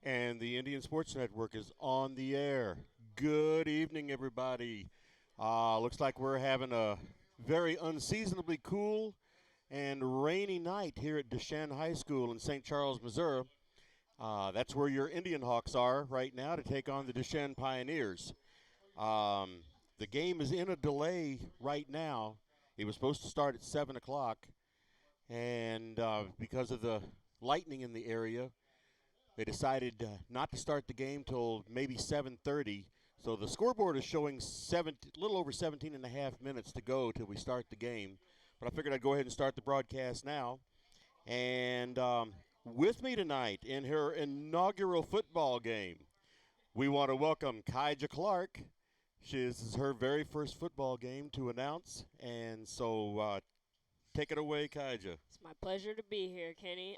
And the Indian Sports Network is on the air. Good evening, everybody. Looks like we're having a very unseasonably cool and rainy night here at Duchesne High School in St. Charles, Missouri. That's where your IndianHawks are right now to take on the Duchesne Pioneers. Um, the game is in a delay right now. It was supposed to start at 7 o'clock, and because of the lightning in the area, they decided not to start the game till maybe 7:30. So the scoreboard is showing a little over 17 and a half minutes to go till we start the game. But I figured I'd go ahead and start the broadcast now. And with me tonight in her inaugural football game, we want to welcome Kaija Clark. This is her very first football game to announce. And so take it away, Kaija. It's my pleasure to be here, Kenny.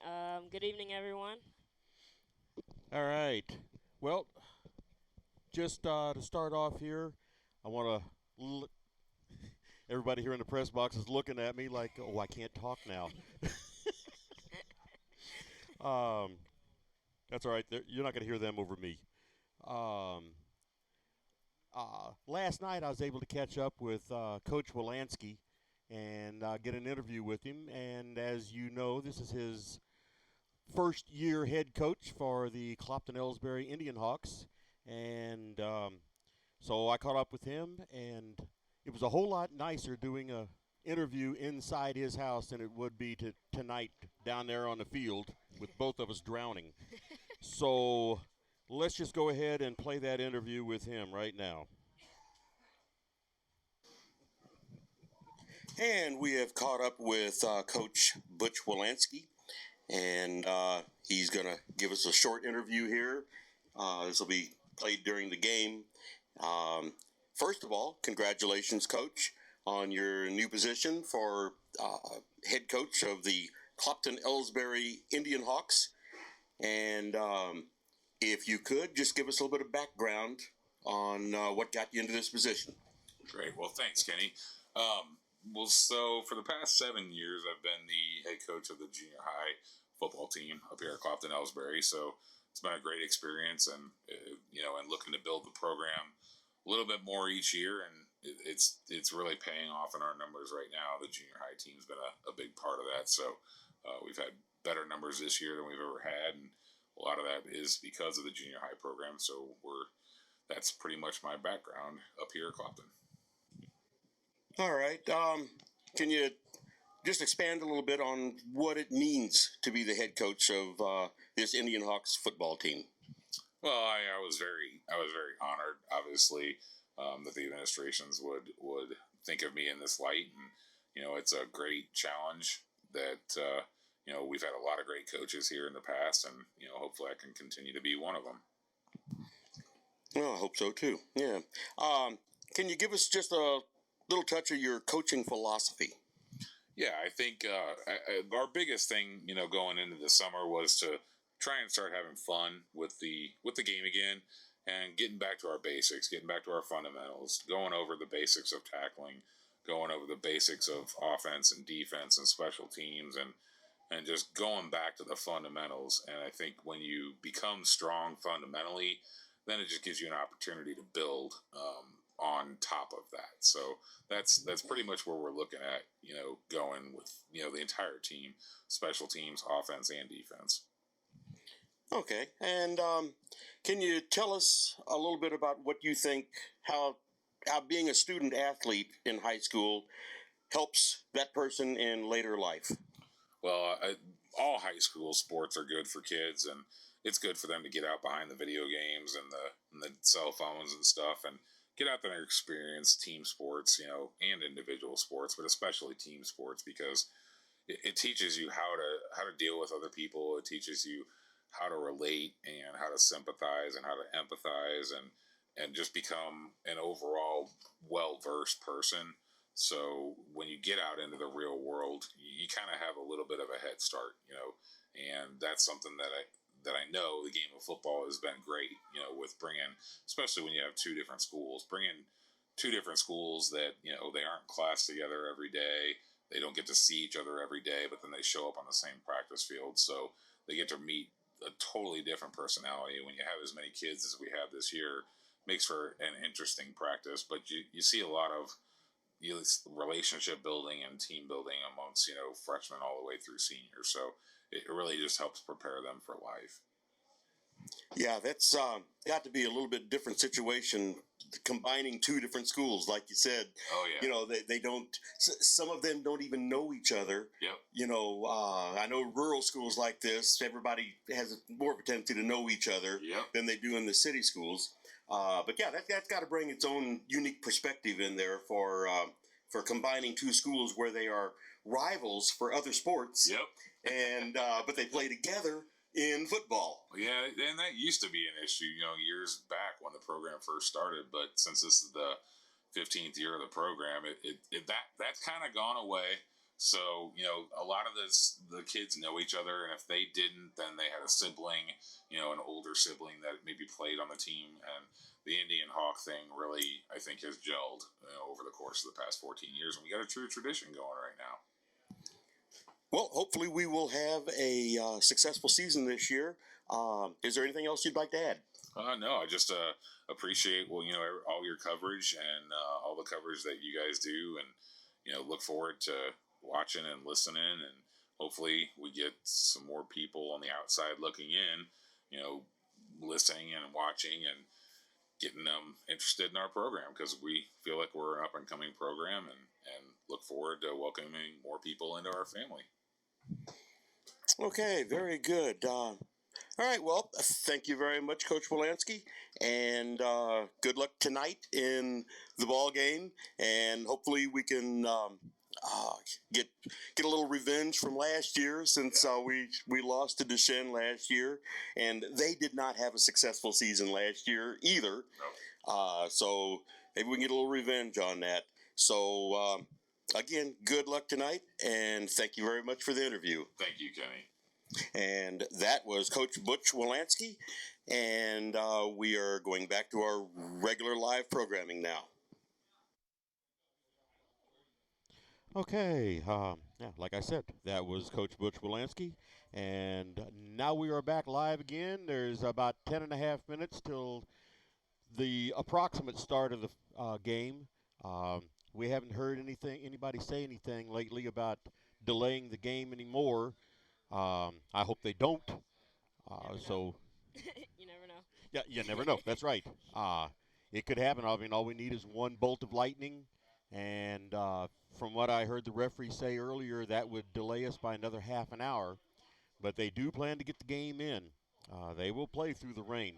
Good evening, everyone. All right. Well, just to start off here, I want to. Everybody here in the press box is looking at me like, "Oh, I can't talk now." um, that's all right. You're not going to hear them over me. Um, Last night, I was able to catch up with Coach Wolanski and get an interview with him. And as you know, this is his first year head coach for the Clopton-Elsberry IndianHawks. And so I caught up with him, and it was a whole lot nicer doing a interview inside his house than it would be tonight down there on the field with both of us drowning. So let's just go ahead and play that interview with him right now. And we have caught up with Coach Butch Wolanski, and he's going to give us a short interview here. This will be played during the game. Um, First of all, congratulations, Coach, on your new position for head coach of the Clopton-Elsberry IndianHawks. And if you could, just give us a little bit of background on what got you into this position. Great. Well, thanks, Kenny. So for the past 7 years, I've been the head coach of the junior high football team up here at Clopton-Elsberry. So it's been a great experience, and and looking to build the program a little bit more each year, and it's really paying off in our numbers right now. The junior high team's been a big part of that. So we've had better numbers this year than we've ever had, and a lot of that is because of the junior high program. So that's pretty much my background up here at Clopton. All right. Can you just expand a little bit on what it means to be the head coach of this IndianHawks football team? Well, I was very honored, obviously, that the administrations would think of me in this light, and it's a great challenge that we've had a lot of great coaches here in the past, and hopefully I can continue to be one of them. Well, I hope so too. Yeah. Can you give us just a little touch of your coaching philosophy? Yeah, I think our biggest thing, going into the summer was to try and start having fun with the game again, and getting back to our basics, getting back to our fundamentals, going over the basics of tackling, going over the basics of offense and defense and special teams, and just going back to the fundamentals. And I think when you become strong fundamentally, then it just gives you an opportunity to build on top of that. So that's pretty much where we're looking at, going with, the entire team, special teams, offense, and defense. Okay. And can you tell us a little bit about what you think, how being a student athlete in high school helps that person in later life? Well, all high school sports are good for kids, and it's good for them to get out behind the video games and the cell phones and stuff, and get out there and experience team sports, and individual sports, but especially team sports, because it teaches you how to deal with other people. It teaches you how to relate and how to sympathize and how to empathize, and just become an overall well-versed person. So when you get out into the real world, you kind of have a little bit of a head start, and that's something that I know the game of football has been great, with bringing, especially when you have bringing two different schools that, they aren't classed together every day. They don't get to see each other every day, but then they show up on the same practice field. So they get to meet a totally different personality. When you have as many kids as we have this year, makes for an interesting practice. But you see a lot of relationship building and team building amongst freshmen all the way through seniors. So it really just helps prepare them for life. Yeah, that's got to be a little bit different situation combining two different schools, like you said. Oh yeah. They don't. Some of them don't even know each other. Yep. I know rural schools like this, everybody has more of a tendency to know each other than they do in the city schools. But yeah, that's got to bring its own unique perspective in there for combining two schools where they are rivals for other sports. Yep. And but they play together in football. Yeah, and that used to be an issue, years back when the program first started. But since this is the 15th year of the program, that's kind of gone away. So a lot of the kids know each other, and if they didn't, then they had a sibling, an older sibling that maybe played on the team. And the IndianHawk thing really, I think, has gelled over the course of the past 14 years, and we got a true tradition going right now. Well, hopefully we will have a successful season this year. Is there anything else you'd like to add? No, I just appreciate all your coverage and all the coverage that you guys do, and look forward to watching and listening, and hopefully we get some more people on the outside looking in, listening and watching and getting them interested in our program, because we feel like we're an up and coming program, and look forward to welcoming more people into our family. Okay, very good. All right, well, thank you very much, Coach Wolanski, and good luck tonight in the ball game, and hopefully we can get a little revenge from last year, since we lost to Duchesne last year, and they did not have a successful season last year either. No. So maybe we can get a little revenge on that. So again, good luck tonight, and thank you very much for the interview. Thank you, Kenny. And that was Coach Butch Wolanski, and we are going back to our regular live programming now. Okay, yeah, like I said, that was Coach Butch Wolanski, and now we are back live again. There's about 10 and a half minutes till the approximate start of the game. We haven't heard anybody say anything lately about delaying the game anymore. I hope they don't. So You never know. yeah, you never know. That's right. It could happen. I mean, all we need is one bolt of lightning, and from what I heard the referee say earlier, that would delay us by another half an hour. But they do plan to get the game in. They will play through the rain.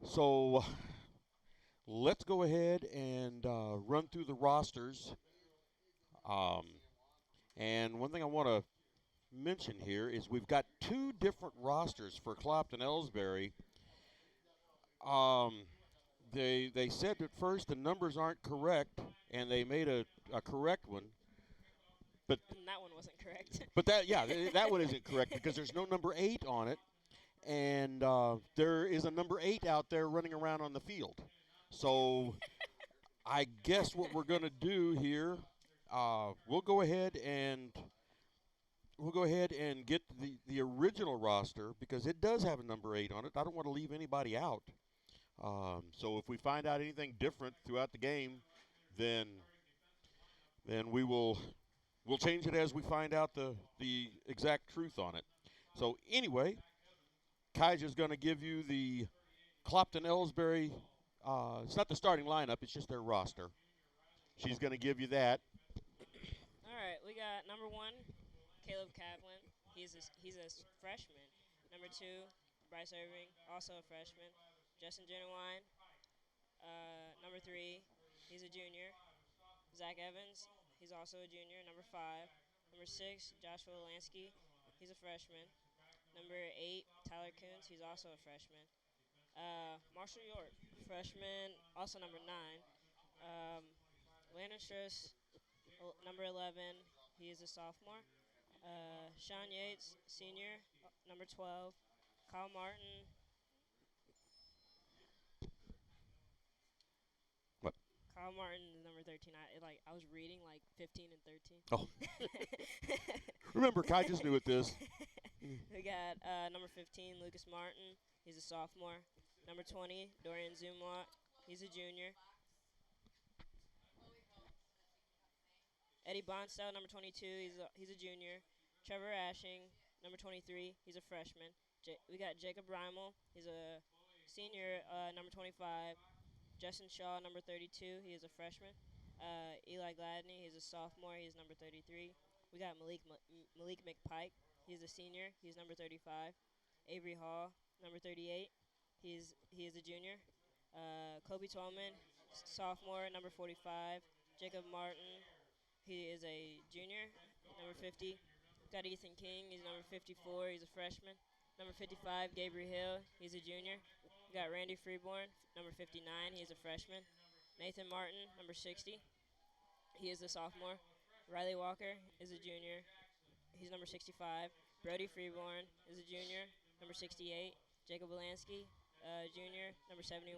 So let's go ahead and run through the rosters. And one thing I want to mention here is we've got two different rosters for Clopton-Elsberry. They said at first the numbers aren't correct, and they made a correct one. But And that one wasn't correct. But that one isn't correct because there's no number 8 on it, and there is a number 8 out there running around on the field. So I guess what we're going to do here, we'll go ahead and get the original roster, because it does have a number 8 on it. I don't want to leave anybody out. So if we find out anything different throughout the game, then we'll change it as we find out the exact truth on it. So anyway, Kaija's going to give you the Clopton-Elsberry. It's not the starting lineup; it's just their roster. She's going to give you that. All right, we got number 1, Caleb Kaplan. He's a freshman. Number 2, Bryce Irving, also a freshman. Justin Genuine. Number 3, he's a junior. Zach Evans, he's also a junior. Number 5. Number 6, Joshua Lansky, he's a freshman. Number 8, Tyler Coons, he's also a freshman. Marshall York, freshman, also number 9. Landon Struss, number 11, he is a sophomore. Sean Yates, senior, number 12. Kyle Martin. What? Kyle Martin is number 13. I was reading like 15 and 13. Oh. Remember, Kai just knew at this. We We got number 15, Lucas Martin. He's a sophomore. Number 20, Dorian Zumwalt. He's a junior. Eddie Bonstow, number 22. He's a junior. Trevor Ashing, number 23. He's a freshman. We got Jacob Reimel. He's a senior, number 25. Justin Shaw, number 32. He is a freshman. Eli Gladney, he's a sophomore. He's number 33. We got Malik McPike. He's a senior. He's number 35. Avery Hall, number 38. He is a junior. Kobe Tolman, sophomore, number 45. Jacob Martin, he is a junior, number 50. Got Ethan King, he's number 54. He's a freshman. Number 55, Gabriel Hill, he's a junior. We got Randy Freeborn, number 59. He's a freshman. Nathan Martin, number 60. He is a sophomore. Riley Walker is a junior. He's number 65. Brody Freeborn is a junior, number 68. Jacob Belansky, junior, number 71.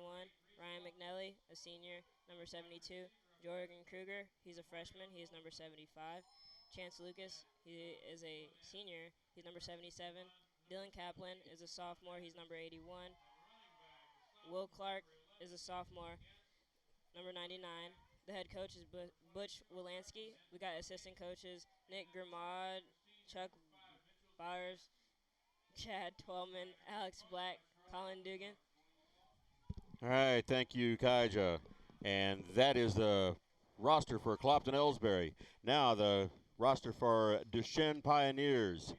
Ryan McNelly, a senior, number 72. Jorgen Kruger, he's a freshman. He is number 75. Chance Lucas, he is a senior. He's number 77. Dylan Kaplan is a sophomore. He's number 81. Will Clark is a sophomore, number 99. The head coach is Butch Wilansky. We got assistant coaches Nick Grimaud, Chuck Bowers, Chad Twelman, Alex Black, Colin Dugan. All right, thank you, Kaija. And that is the roster for Clopton-Elsberry. Now the roster for Duchesne Pioneers.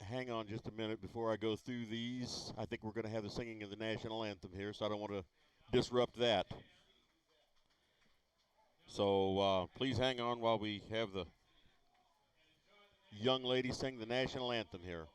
Hang on just a minute before I go through these. I think we're going to have the singing of the national anthem here, so I don't want to disrupt that. So please hang on while we have the young lady sing the national anthem here.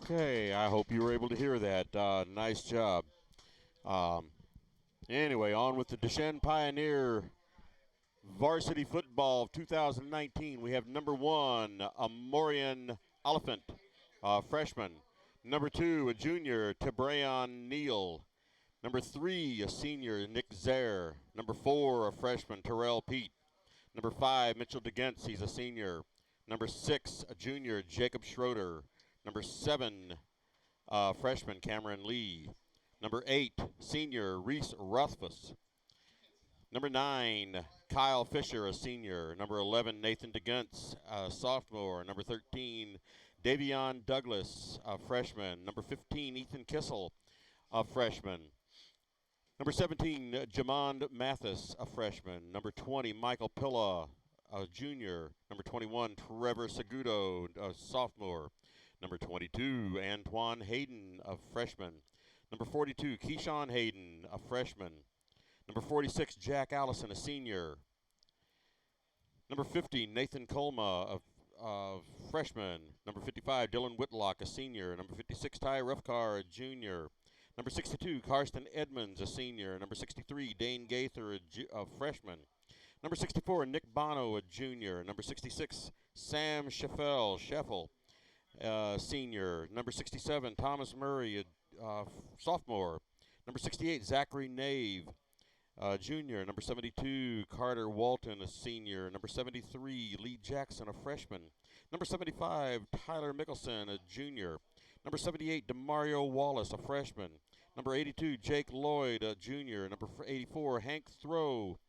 Okay, I hope you were able to hear that. Nice job. Um, anyway, on with the Duchesne Pioneer Varsity Football of 2019. We have number 1, a Morian Oliphant, freshman. Number 2, a junior, Tabrayon Neal. Number 3, a senior, Nick Zare. Number 4, a freshman, Terrell Pete. Number 5, Mitchell DeGentz, he's a senior. Number 6, a junior, Jacob Schroeder. Number 7, freshman, Cameron Lee. Number 8, senior, Reese Rothfuss. Number 9, Kyle Fisher, a senior. Number 11, Nathan DeGuntz, a sophomore. Number 13, Davion Douglas, a freshman. Number 15, Ethan Kissel, a freshman. Number 17, Jamond Mathis, a freshman. Number 20, Michael Pilla, a junior. Number 21, Trevor Segudo, a sophomore. Number 22, Antoine Hayden, a freshman. Number 42, Keyshawn Hayden, a freshman. Number 46, Jack Allison, a senior. Number 50, Nathan Colma, a freshman. Number 55, Dylan Whitlock, a senior. Number 56, Ty Ruffcar, a junior. Number 62, Karsten Edmonds, a senior. Number 63, Dane Gaither, a freshman. Number 64, Nick Bono, a junior. Number 66, Sam Scheffel, senior. Number 67, Thomas Murray, a sophomore. Number 68, Zachary Nave, junior. Number 72, Carter Walton, a senior. Number 73, Lee Jackson, a freshman. Number 75, Tyler Mickelson, a junior. Number 78, Demario Wallace, a freshman. Number 82, Jake Lloyd, a junior. Number 84, Hank Throw,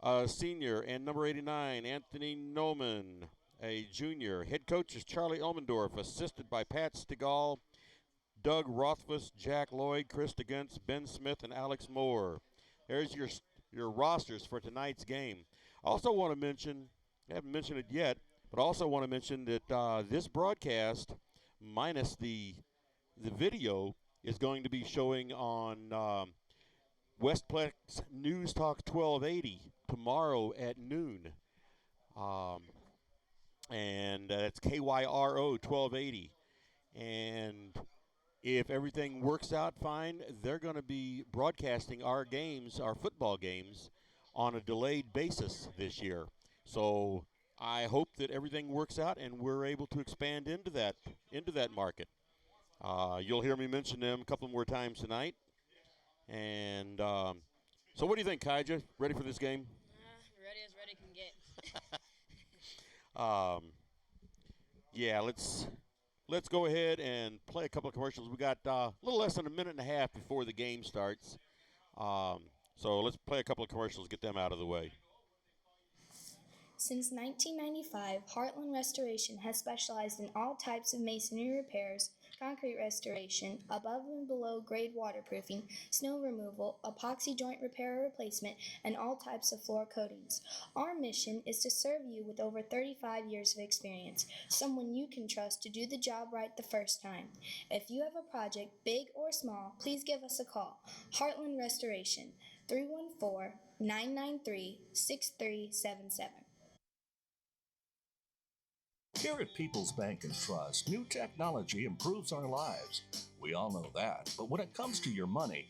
a senior. And number 89, Anthony Noman, a junior. Head coach is Charlie Elmendorf, assisted by Pat Stegall, Doug Rothfuss, Jack Lloyd, Chris DeGuntz, Ben Smith, and Alex Moore. There's your rosters for tonight's game. I also want to mention, I haven't mentioned it yet, but I also want to mention that this broadcast, minus the video, is going to be showing on Westplex News Talk 1280 tomorrow at noon. And that's KYRO 1280. And if everything works out fine, they're going to be broadcasting our games, our football games, on a delayed basis this year. So I hope that everything works out and we're able to expand into that market. You'll hear me mention them a couple more times tonight. And so what do you think, Kaija? Ready for this game? Ready as ready can get. Yeah, let's go ahead and play a couple of commercials. We got a little less than a minute and a half before the game starts. So let's play a couple of commercials, get them out of the way. Since 1995, Heartland Restoration has specialized in all types of masonry repairs, concrete restoration, above and below grade waterproofing, snow removal, epoxy joint repair or replacement, and all types of floor coatings. Our mission is to serve you with over 35 years of experience, someone you can trust to do the job right the first time. If you have a project, big or small, please give us a call. Heartland Restoration, 314-993-6377. Here at People's Bank and Trust, new technology improves our lives. We all know that. But when it comes to your money,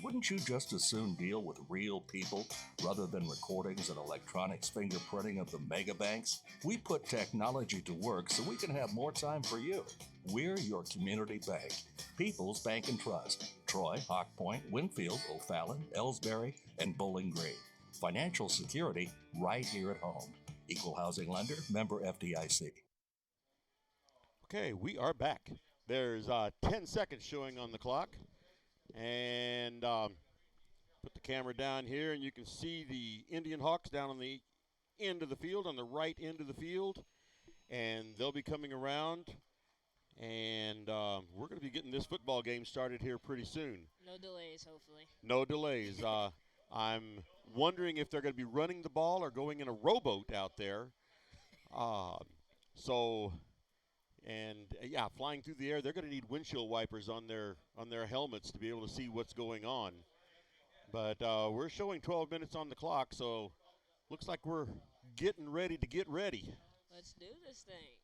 wouldn't you just as soon deal with real people rather than recordings and electronics fingerprinting of the mega banks? We put technology to work so we can have more time for you. We're your community bank. People's Bank and Trust. Troy, Hawk Point, Winfield, O'Fallon, Ellsbury, and Bowling Green. Financial security right here at home. Equal housing lender, member FDIC. Okay, we are back. There's 10 seconds showing on the clock. And put the camera down here, and you can see the IndianHawks down on the end of the field, on the right end of the field. And they'll be coming around. And we're going to be getting this football game started here pretty soon. No delays, hopefully. No delays. I'm wondering if they're going to be running the ball or going in a rowboat out there. Flying through the air, they're going to need windshield wipers on their helmets to be able to see what's going on. But we're showing 12 minutes on the clock, so looks like we're getting ready to get ready. Let's do this thing.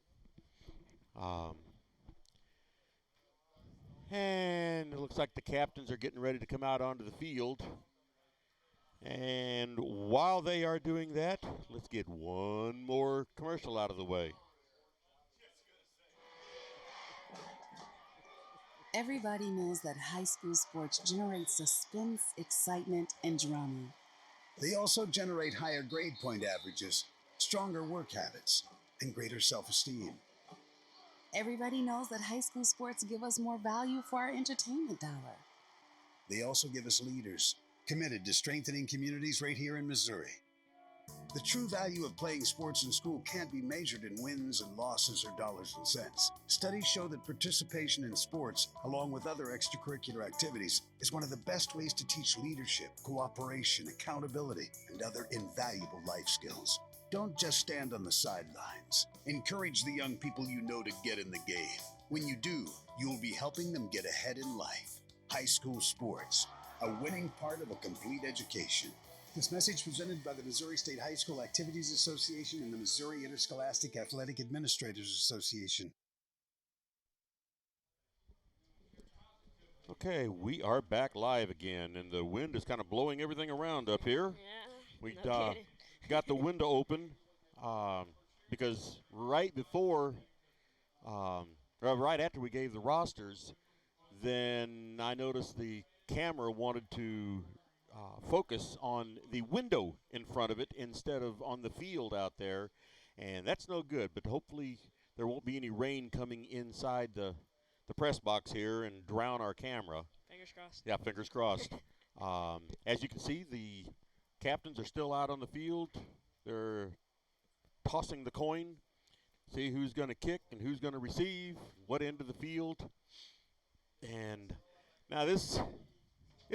And it looks like the captains are getting ready to come out onto the field. And while they are doing that, let's get one more commercial out of the way. Everybody knows that high school sports generate suspense, excitement, and drama. They also generate higher grade point averages, stronger work habits, and greater self-esteem. Everybody knows that high school sports give us more value for our entertainment dollar. They also give us leaders committed to strengthening communities right here in Missouri. The true value of playing sports in school can't be measured in wins and losses or dollars and cents. Studies show that participation in sports, along with other extracurricular activities, is one of the best ways to teach leadership, cooperation, accountability, and other invaluable life skills. Don't just stand on the sidelines. Encourage the young people you know to get in the game. When you do, you'll be helping them get ahead in life. High school sports. a winning part of a complete education. This message presented by the Missouri State High School Activities Association and the Missouri Interscholastic Athletic Administrators Association. Okay, we are back live again, and the wind is kind of blowing everything around up here. Yeah. We No kidding. got the window open because right before, right after we gave the rosters, then I noticed the camera wanted to focus on the window in front of it instead of on the field out there, and that's no good. But hopefully there won't be any rain coming inside the press box here and drown our camera. Fingers crossed. Yeah, fingers crossed. As you can see, the captains are still out on the field. They're tossing the coin, see who's going to kick and who's going to receive, what end of the field. And now this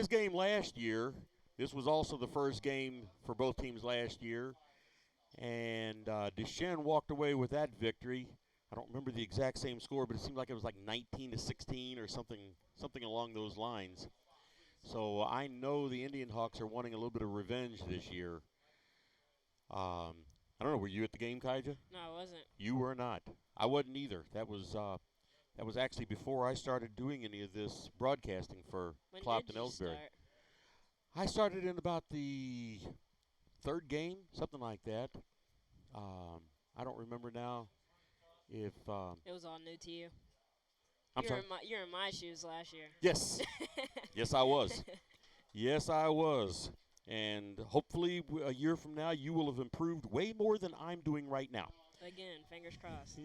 game last year, this was also the first game for both teams last year. And Duchesne walked away with that victory. I don't remember the exact same score, but it seemed like it was like 19-16 or something along those lines. So I know the IndianHawks are wanting a little bit of revenge this year. I don't know. Were you at the game, Kaija? No, I wasn't. You were not. I wasn't either. That was actually before I started doing any of this broadcasting for When Clopton-Elsberry. did you start? I started in about the third game, something like that. I don't remember now if It was all new to you. I'm sorry. You're in my shoes last year. Yes. Yes, I was. Yes, I was. And hopefully a year from now you will have improved way more than I'm doing right now. Again, fingers crossed.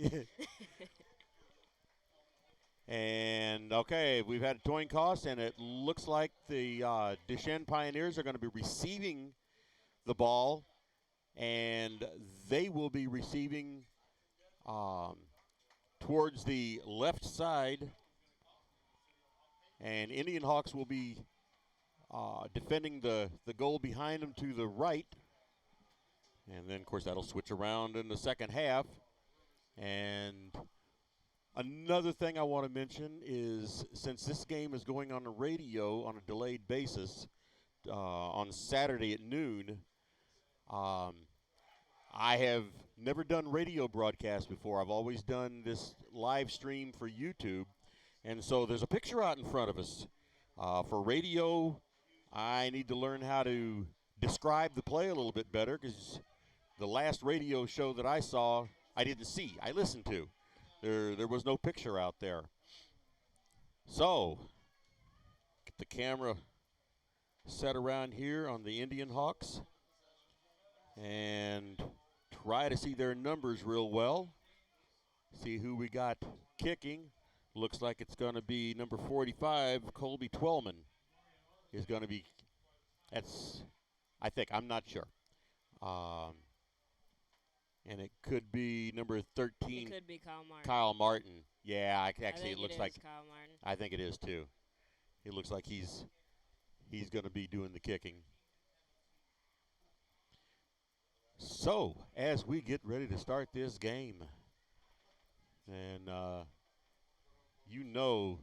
And, okay, we've had a coin toss, and it looks like the Duchesne Pioneers are going to be receiving the ball, and they will be receiving towards the left side, and IndianHawks will be defending the goal behind them to the right. And then, of course, that'll switch around in the second half. And another thing I want to mention is since this game is going on the radio on a delayed basis on Saturday at noon, I have never done radio broadcasts before. I've always done this live stream for YouTube. And so there's a picture out in front of us. For radio, I need to learn how to describe the play a little bit better because the last radio show that I saw, I didn't see. I listened to. There was no picture out there. So, get the camera set around here on the IndianHawks and try to see their numbers real well. See who we got kicking. Looks like it's going to be number 45, Colby Twellman is going to be, I'm not sure. And it could be number 13. It could be Kyle Martin. Kyle Martin. Yeah, actually it looks like Kyle Martin. I think it is too. It looks like he's going to be doing the kicking. So, as we get ready to start this game, and you know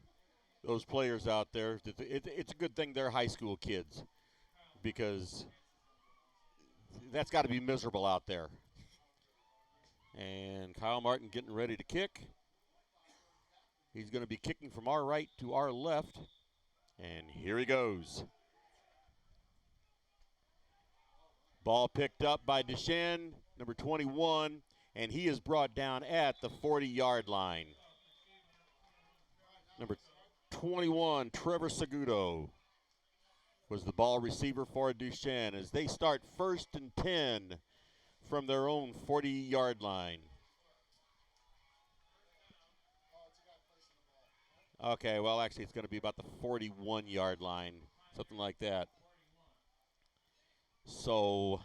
those players out there, it's a good thing they're high school kids because that's got to be miserable out there. And Kyle Martin getting ready to kick. He's going to be kicking from our right to our left. And here he goes. Ball picked up by Duchesne, number 21, and he is brought down at the 40-yard line. Number 21, Trevor Segudo, was the ball receiver for Duchesne as they start 1st and 10 from their own 40-yard line. Okay, well, actually, it's going to be about the 41-yard line, something like that. So,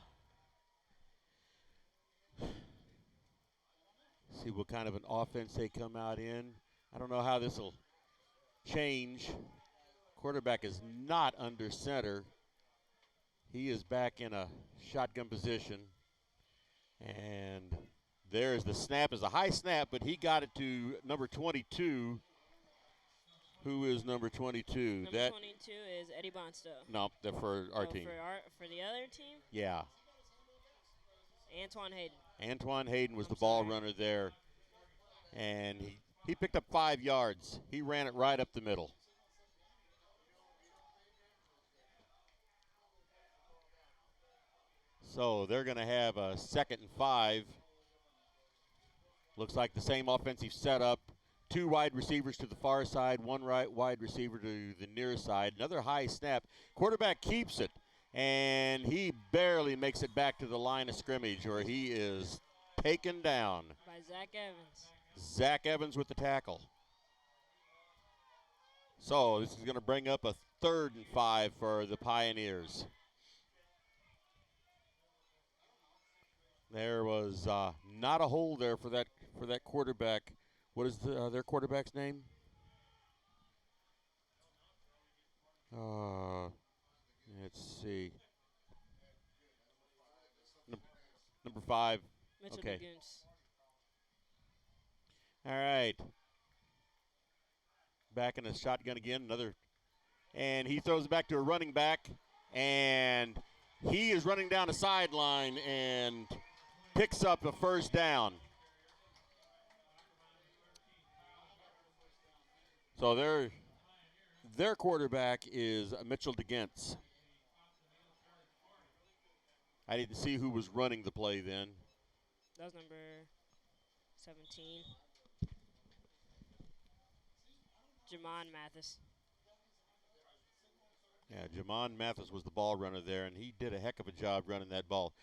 see what kind of an offense they come out in. I don't know how this will change. Quarterback is not under center. He is back in a shotgun position. And there's the snap. It's a high snap, but he got it to number 22, Who is number 22? Number 22 is Eddie Bonstow. No, they're for our team. For the other team? Yeah. Antoine Hayden. Antoine Hayden was the ball runner there. And he picked up 5 yards. He ran it right up the middle. So they're going to have a 2nd and 5. Looks like the same offensive setup. 2 wide receivers to the far side, 1 wide receiver to the near side. Another high snap. Quarterback keeps it, and he barely makes it back to the line of scrimmage, or he is taken down. By Zach Evans. Zach Evans with the tackle. So this is going to bring up a 3rd and 5 for the Pioneers. There was not a hole there for that quarterback. What is their quarterback's name? Let's see. Number 5. Mitchell Okay. Duchesne. All right. Back in the shotgun again. And he throws it back to a running back. And he is running down the sideline and picks up a 1st down. So their quarterback is Mitchell Duchesne. I didn't see who was running the play then. That was number 17. Jamon Mathis. Yeah, Jamon Mathis was the ball runner there, and he did a heck of a job running that ball.